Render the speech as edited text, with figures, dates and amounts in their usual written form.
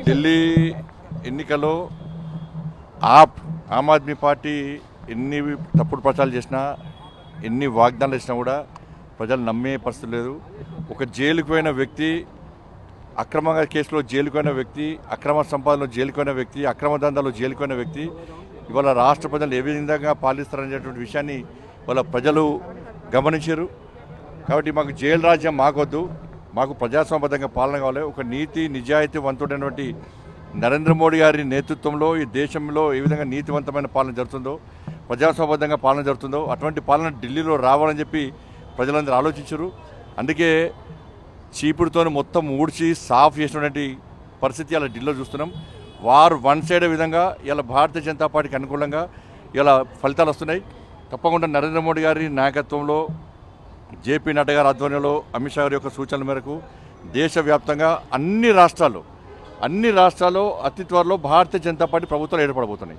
ఢిల్లీ ఎన్నికల్లో ఆమ్ ఆద్మీ పార్టీ ఎన్ని తప్పుడు ప్రచారాలు చేసినా ఎన్ని వాగ్దానాలు ఇచ్చినా కూడా ప్రజలు నమ్మే పరిస్థితి లేదు. ఒక జైలుకు పోయిన వ్యక్తి, అక్రమంగా కేసులో జైలుకు పోయిన వ్యక్తి, అక్రమ సంపాదనలో జైలుకు పోయిన వ్యక్తి, అక్రమ దందాలో జైలుకు పోయిన వ్యక్తి ఇవాళ రాష్ట్ర ప్రజలు ఏ విధంగా పాలిస్తారనేటువంటి విషయాన్ని వాళ్ళ ప్రజలు గమనించారు. కాబట్టి మాకు జైలు రాజ్యం మాకొద్దు, మాకు ప్రజాస్వామ్యబద్ధంగా పాలన కావాలి. ఒక నీతి నిజాయితీవంతుడైనటువంటి నరేంద్ర మోడీ గారి నేతృత్వంలో ఈ దేశంలో ఏ విధంగా నీతివంతమైన పాలన జరుగుతుందో, ప్రజాస్వామ్యబద్ధంగా పాలన జరుగుతుందో అటువంటి పాలన ఢిల్లీలో రావాలని చెప్పి ప్రజలందరూ ఆలోచించారు. అందుకే చీపుడుతో మొత్తం ఊడ్చి సాఫ్ చేసినటువంటి పరిస్థితి ఇలా ఢిల్లీలో చూస్తున్నాం. వారు వన్ సైడ్ విధంగా ఇలా భారతీయ జనతా పార్టీకి అనుకూలంగా ఇలా ఫలితాలు వస్తున్నాయి. తప్పకుండా నరేంద్ర మోడీ గారి నాయకత్వంలో, జేపీ నడ్డా గారి ఆధ్వర్యంలో, అమిత్ షా గారి యొక్క సూచనల మేరకు దేశవ్యాప్తంగా అన్ని రాష్ట్రాల్లో అతి త్వరలో భారతీయ జనతా పార్టీ ప్రభుత్వాలు ఏర్పడబోతున్నాయి.